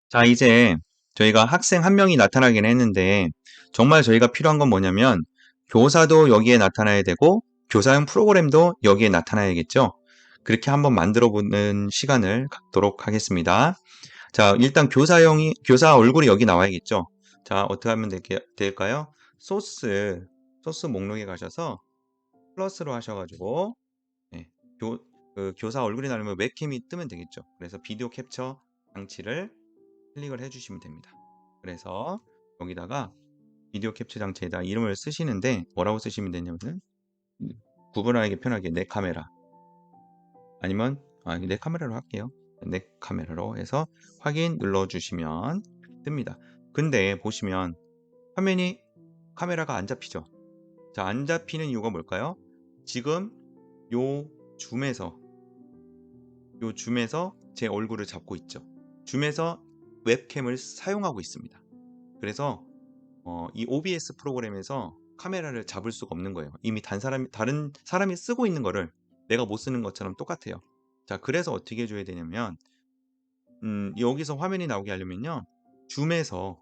자, 이제 저희가 학생 한 명이 나타나긴 했는데, 정말 저희가 필요한 건 뭐냐면, 교사도 여기에 나타나야 되고, 교사용 프로그램도 여기에 나타나야겠죠? 그렇게 한번 만들어 보는 시간을 갖도록 하겠습니다. 자, 일단 교사 얼굴이 여기 나와야겠죠? 자, 어떻게 하면 될까요? 소스 목록에 가셔서 플러스로 하셔가지고, 예, 교사 얼굴이 나오면 웹캠이 뜨면 되겠죠? 그래서 비디오 캡처 장치를 클릭을 해주시면 됩니다. 그래서 여기다가 비디오 캡처 장치에다 이름을 쓰시는데 뭐라고 쓰시면 되냐면은 구분하기 편하게 내 카메라 아니면 내 카메라로 할게요. 내 카메라로 해서 확인 눌러주시면 뜹니다. 근데 보시면 화면이 카메라가 안 잡히죠. 자, 안 잡히는 이유가 뭘까요? 지금 요 줌에서 제 얼굴을 잡고 있죠. 줌에서 웹캠을 사용하고 있습니다. 그래서 이 OBS 프로그램에서 카메라를 잡을 수가 없는 거예요. 이미 다른 사람이 쓰고 있는 거를 내가 못 쓰는 것처럼 똑같아요. 자, 그래서 어떻게 해줘야 되냐면, 여기서 화면이 나오게 하려면요, 줌에서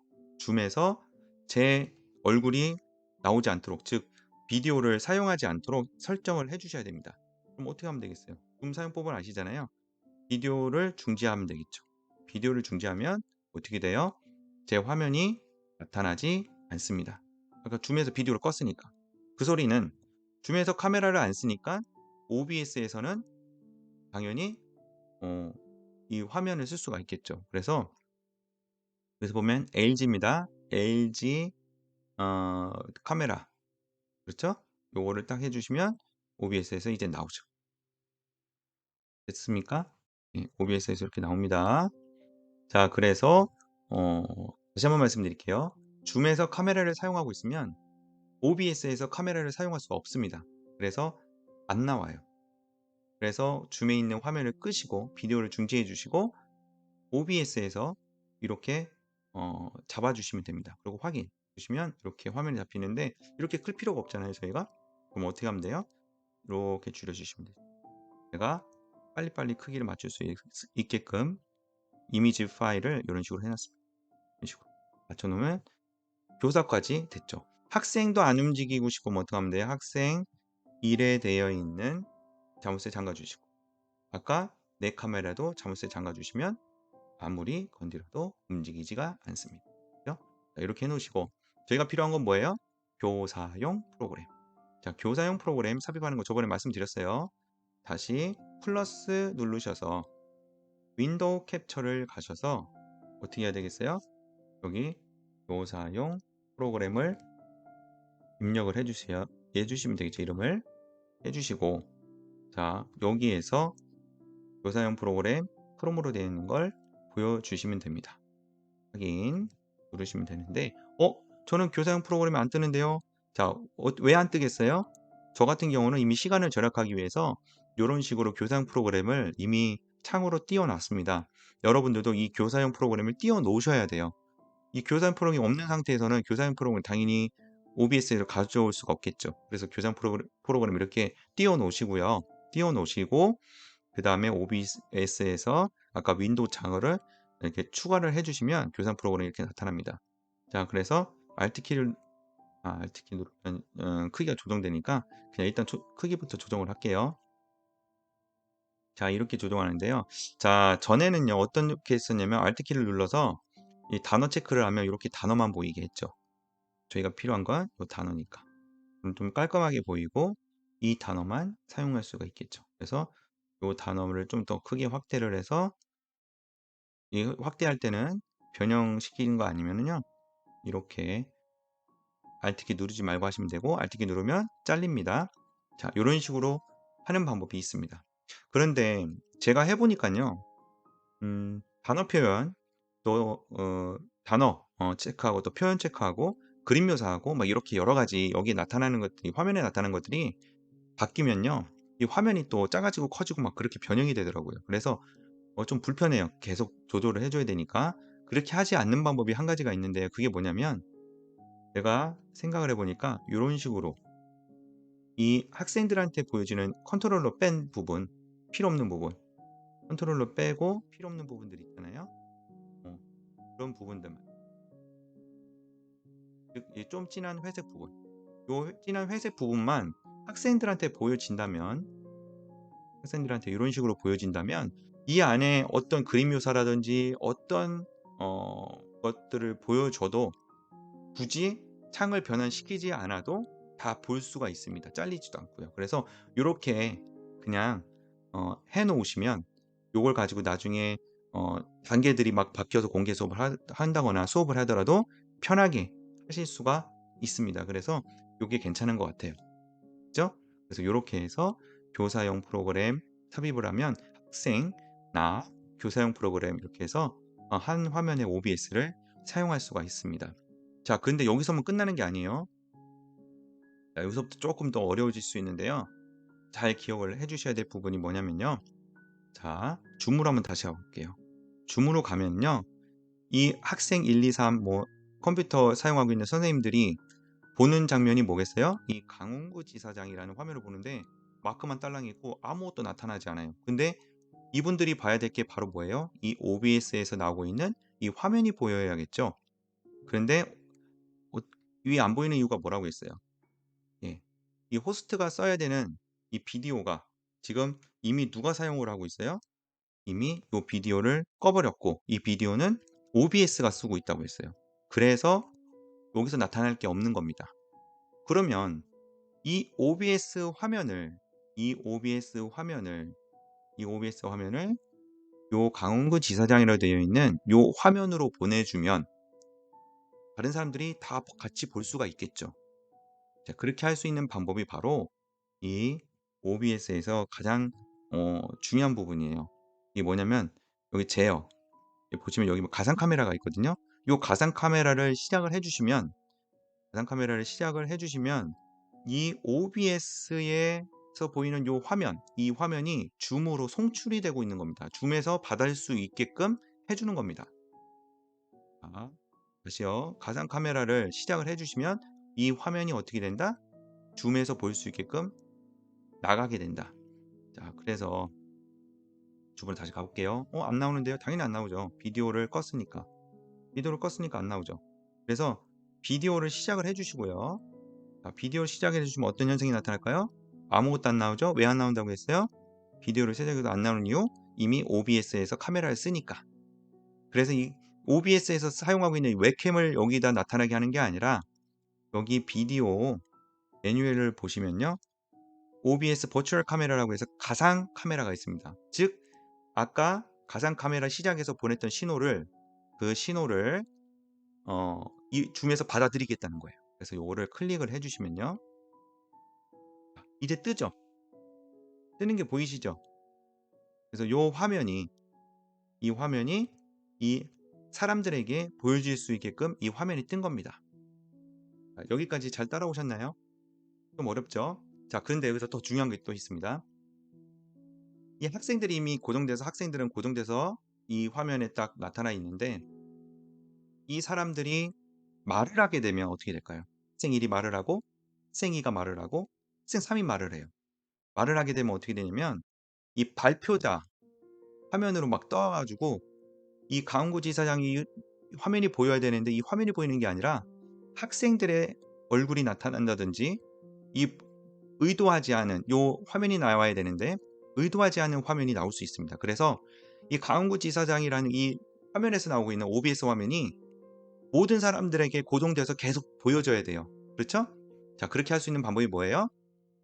제 얼굴이 나오지 않도록, 즉, 비디오를 사용하지 않도록 설정을 해주셔야 됩니다. 그럼 어떻게 하면 되겠어요? 줌 사용법을 아시잖아요. 비디오를 중지하면 되겠죠. 비디오를 중지하면 어떻게 돼요? 제 화면이 나타나지 않습니다. 그러니까 줌에서 비디오를 껐으니까. 그 소리는 줌에서 카메라를 안 쓰니까 OBS에서는 당연히 이 화면을 쓸 수가 있겠죠. 그래서 보면 LG입니다. LG 카메라. 그렇죠? 요거를 딱 해주시면 OBS에서 이제 나오죠. 됐습니까? 예, OBS에서 이렇게 나옵니다. 자, 그래서 다시 한번 말씀드릴게요. 줌에서 카메라를 사용하고 있으면 OBS에서 카메라를 사용할 수가 없습니다. 그래서 안 나와요. 그래서 줌에 있는 화면을 끄시고 비디오를 중지해 주시고 OBS에서 이렇게 잡아주시면 됩니다. 그리고 확인 보시면 이렇게 화면이 잡히는데 이렇게 클 필요가 없잖아요, 저희가. 그럼 어떻게 하면 돼요? 이렇게 줄여주시면 돼요. 제가 빨리빨리 크기를 맞출 수 있게끔 이미지 파일을 이런 식으로 해놨습니다. 이런 식으로 맞춰놓으면 교사까지 됐죠. 학생도 안 움직이고 싶으면 어떻게 하면 돼요? 학생 1에 되어 있는 자물쇠 잠가주시고 아까 내 카메라도 자물쇠 잠가주시면 아무리 건드려도 움직이지가 않습니다. 그죠? 자, 이렇게 해놓으시고 저희가 필요한 건 뭐예요? 교사용 프로그램. 자, 교사용 프로그램 삽입하는 거 저번에 말씀드렸어요. 다시 플러스 누르셔서 윈도우 캡처를 가셔서 어떻게 해야 되겠어요? 여기 교사용 프로그램을 입력을 해주시면 되겠죠. 이름을 해주시고 자, 여기에서 교사용 프로그램 크롬으로 되어 있는 걸 보여주시면 됩니다. 확인 누르시면 되는데 저는 교사용 프로그램이 안 뜨는데요. 자, 왜 안 뜨겠어요? 저 같은 경우는 이미 시간을 절약하기 위해서 이런 식으로 교사용 프로그램을 이미 창으로 띄워놨습니다. 여러분들도 이 교사용 프로그램을 띄워 놓으셔야 돼요. 이 교사용 프로그램이 없는 상태에서는 교사용 프로그램을 당연히 OBS를 가져올 수가 없겠죠. 그래서 교사용 프로그램 이렇게 띄워 놓으시고요. 띄워 놓으시고 그 다음에 OBS에서 아까 윈도우 창을 이렇게 추가를 해주시면 교사 프로그램이 이렇게 나타납니다. 자, 그래서 Alt키 누르면 크기가 조정되니까 그냥 일단 크기부터 조정을 할게요. 자, 이렇게 조정하는데요. 자, 전에는요 어떻게 했었냐면 Alt키를 눌러서 이 단어 체크를 하면 이렇게 단어만 보이게 했죠. 저희가 필요한 건 이 단어니까 좀 깔끔하게 보이고 이 단어만 사용할 수가 있겠죠. 그래서 이 단어를 좀 더 크게 확대를 해서 이 확대할 때는 변형시키는 거 아니면은요 이렇게 Alt키 누르지 말고 하시면 되고 Alt키 누르면 잘립니다. 자, 이런 식으로 하는 방법이 있습니다. 그런데 제가 해보니까요 단어 표현 또 단어 체크하고 또 표현 체크하고 그림 묘사하고 막 이렇게 여러 가지 여기 나타나는 것들이 화면에 나타나는 것들이 바뀌면요 이 화면이 또 작아지고 커지고 막 그렇게 변형이 되더라고요. 그래서 좀 불편해요. 계속 조절을 해줘야 되니까. 그렇게 하지 않는 방법이 한 가지가 있는데 그게 뭐냐면 제가 생각을 해보니까 이런 식으로 이 학생들한테 보여지는 컨트롤러 뺀 부분, 필요 없는 부분, 컨트롤러 빼고 필요 없는 부분들 있잖아요. 어, 그런 부분들만. 즉 이 좀 진한 회색 부분. 요 진한 회색 부분만 학생들한테 보여진다면 학생들한테 이런 식으로 보여진다면 이 안에 어떤 그림 묘사라든지 어떤 것들을 보여줘도 굳이 창을 변환시키지 않아도 다 볼 수가 있습니다. 잘리지도 않고요. 그래서 요렇게 그냥 해 놓으시면 요걸 가지고 나중에 단계들이 막 바뀌어서 공개 수업을 한다거나 수업을 하더라도 편하게 하실 수가 있습니다. 그래서 요게 괜찮은 것 같아요. 그죠? 그래서 요렇게 해서 교사용 프로그램 삽입을 하면 학생, 나, 교사용 프로그램 이렇게 해서 한 화면에 OBS를 사용할 수가 있습니다. 자, 근데 여기서만 끝나는 게 아니에요. 자, 여기서부터 조금 더 어려워질 수 있는데요. 잘 기억을 해 주셔야 될 부분이 뭐냐면요. 자, 줌으로 한번 다시 가볼게요. 줌으로 가면요. 이 학생 1, 2, 3 뭐 컴퓨터 사용하고 있는 선생님들이 보는 장면이 뭐겠어요? 이 강원구 지사장이라는 화면을 보는데 마크만 딸랑 있고 아무것도 나타나지 않아요. 근데 이분들이 봐야 될 게 바로 뭐예요? 이 OBS에서 나오고 있는 이 화면이 보여야겠죠. 그런데 위에 안 보이는 이유가 뭐라고 했어요? 예. 이 호스트가 써야 되는 이 비디오가 지금 이미 누가 사용을 하고 있어요? 이미 이 비디오를 꺼버렸고 이 비디오는 OBS가 쓰고 있다고 했어요. 그래서 여기서 나타날 게 없는 겁니다. 그러면 이 OBS 화면을 이 OBS 화면을 이 OBS 화면을 요 강원구 지사장이라고 되어 있는 요 화면으로 보내주면 다른 사람들이 다 같이 볼 수가 있겠죠. 자, 그렇게 할 수 있는 방법이 바로 이 OBS에서 가장 중요한 부분이에요. 이게 뭐냐면 여기 제어 보시면 여기 뭐 가상 카메라가 있거든요. 요 가상 카메라를 시작을 해주시면 이 OBS에서 보이는 요 화면, 이 화면이 줌으로 송출이 되고 있는 겁니다. 줌에서 받을 수 있게끔 해주는 겁니다. 자, 다시요. 가상 카메라를 시작을 해주시면 이 화면이 어떻게 된다? 줌에서 볼 수 있게끔 나가게 된다. 자, 그래서 줌으로 다시 가볼게요. 안 나오는데요? 당연히 안 나오죠. 비디오를 껐으니까. 안 나오죠. 그래서 비디오를 시작을 해주시고요. 자, 비디오를 시작해 주시면 어떤 현상이 나타날까요? 아무것도 안 나오죠? 왜 안 나온다고 했어요? 비디오를 시작해도 안 나오는 이유? 이미 OBS에서 카메라를 쓰니까. 그래서 이 OBS에서 사용하고 있는 웹캠을 여기다 나타나게 하는 게 아니라 여기 비디오 매뉴얼을 보시면요. OBS 버추얼 카메라라고 해서 가상 카메라가 있습니다. 즉 아까 가상 카메라 시작해서 보냈던 신호를 그 신호를 이 줌에서 받아들이겠다는 거예요. 그래서 요거를 클릭을 해주시면요. 이제 뜨죠? 뜨는 게 보이시죠? 그래서 이 화면이 이 사람들에게 보여질 수 있게끔 이 화면이 뜬 겁니다. 자, 여기까지 잘 따라오셨나요? 좀 어렵죠? 자, 그런데 여기서 더 중요한 게 또 있습니다. 이 학생들이 이미 학생들은 고정돼서 이 화면에 딱 나타나 있는데 이 사람들이 말을 하게 되면 어떻게 될까요? 학생 1이 말을 하고 학생 2가 말을 하고 학생 3이 말을 해요. 말을 하게 되면 어떻게 되냐면 이 발표자 화면으로 막 떠가지고 이 강원구 지사장이 화면이 보여야 되는데 이 화면이 보이는 게 아니라 학생들의 얼굴이 나타난다든지 이 의도하지 않은 요 화면이 나와야 되는데 의도하지 않은 화면이 나올 수 있습니다. 그래서 이 강원구 지사장이라는 이 화면에서 나오고 있는 OBS 화면이 모든 사람들에게 고정돼서 계속 보여져야 돼요. 그렇죠? 자, 그렇게 할 수 있는 방법이 뭐예요?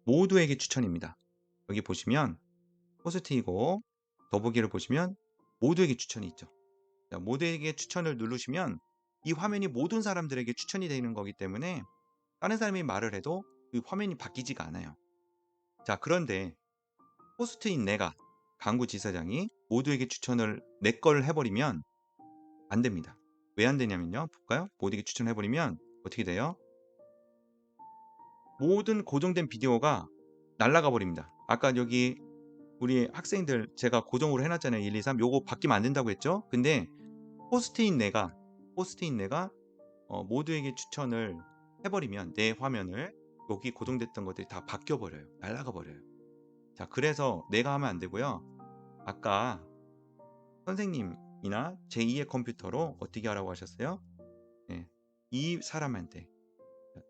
모두에게 추천입니다. 여기 보시면 포스트이고 더보기를 보시면 모두에게 추천이 있죠. 자, 모두에게 추천을 누르시면 이 화면이 모든 사람들에게 추천이 되는 거기 때문에 다른 사람이 말을 해도 이 화면이 바뀌지가 않아요. 자, 그런데 호스트인 내가 강구지사장이 모두에게 추천을 내 걸 해버리면 안 됩니다. 왜 안 되냐면요. 볼까요? 모두에게 추천해버리면 어떻게 돼요? 모든 고정된 비디오가 날아가 버립니다. 아까 여기 우리 학생들 제가 고정으로 해놨잖아요. 1, 2, 3 요거 바뀌면 안 된다고 했죠. 근데 호스트인 내가 모두에게 추천을 해버리면 내 화면을 여기 고정됐던 것들이 다 바뀌어 버려요. 날아가 버려요. 자, 그래서 내가 하면 안 되고요. 아까 선생님 컴퓨터이나 제2의 컴퓨터로 어떻게 하라고 하셨어요? 네. 이 사람한테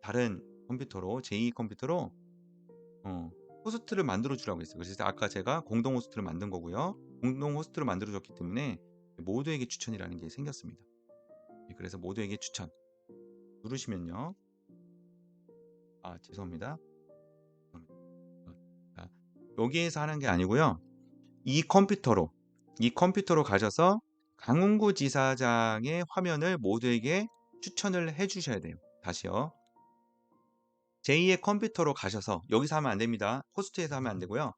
다른 컴퓨터로 제2 컴퓨터로 호스트를 만들어 주라고 했어요. 그래서 아까 제가 공동 호스트를 만든 거고요. 공동 호스트를 만들어 줬기 때문에 모두에게 추천이라는 게 생겼습니다. 그래서 모두에게 추천 누르시면요. 죄송합니다. 자, 여기에서 하는 게 아니고요. 이 컴퓨터로 가셔서 강훈구 지사장의 화면을 모두에게 추천을 해 주셔야 돼요. 다시요. 제2의 컴퓨터로 가셔서 여기서 하면 안 됩니다. 호스트에서 하면 안 되고요.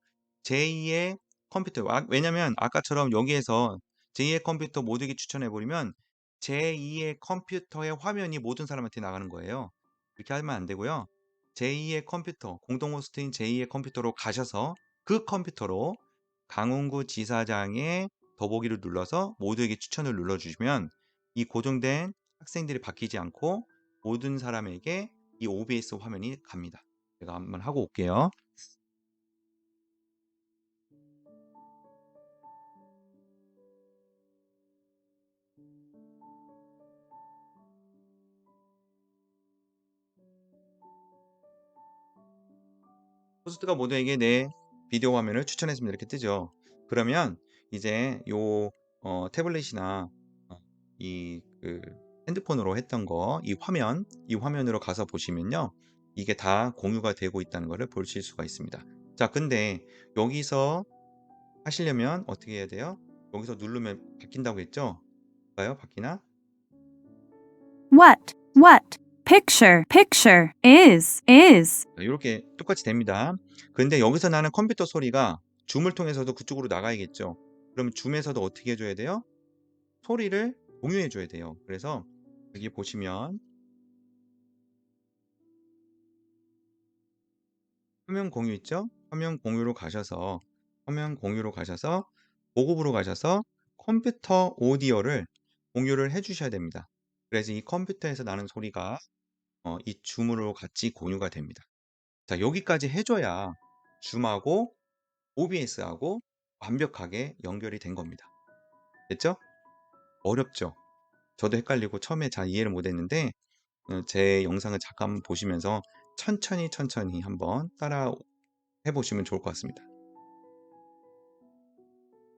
제2의 컴퓨터 왜냐면 아까처럼 여기에서 제2의 컴퓨터 모두에게 추천해 버리면 제2의 컴퓨터의 화면이 모든 사람한테 나가는 거예요. 그렇게 하면 안 되고요. 제2의 컴퓨터, 공동 호스트인 제2의 컴퓨터로 가셔서 그 컴퓨터로 강훈구 지사장의 더보기를 눌러서 모두에게 추천을 눌러 주시면 이 고정된 학생들이 바뀌지 않고 모든 사람에게 이 OBS 화면이 갑니다. 제가 한번 하고 올게요. 호스트가 모두에게 내 비디오 화면을 추천했습니다. 이렇게 뜨죠. 그러면 이제 요 태블릿이나 이 핸드폰으로 했던 거 이 화면으로 가서 보시면요. 이게 다 공유가 되고 있다는 것을 보실 수가 있습니다. 자, 근데 여기서 하시려면 어떻게 해야 돼요? 여기서 누르면 바뀐다고 했죠? 볼까요? 바뀌나? What, picture, is. 이렇게 똑같이 됩니다. 근데 여기서 나는 컴퓨터 소리가 줌을 통해서도 그쪽으로 나가야겠죠. 그럼 줌에서도 어떻게 해줘야 돼요? 소리를 공유해 줘야 돼요. 그래서 여기 보시면 화면 공유 있죠? 화면 공유로 가셔서 보급으로 가셔서 컴퓨터 오디오를 공유를 해 주셔야 됩니다. 그래서 이 컴퓨터에서 나는 소리가 이 줌으로 같이 공유가 됩니다. 자, 여기까지 해줘야 줌하고 OBS하고 완벽하게 연결이 된 겁니다. 됐죠? 어렵죠? 저도 헷갈리고 처음에 잘 이해를 못했는데 제 영상을 잠깐 보시면서 천천히 한번 따라 해보시면 좋을 것 같습니다.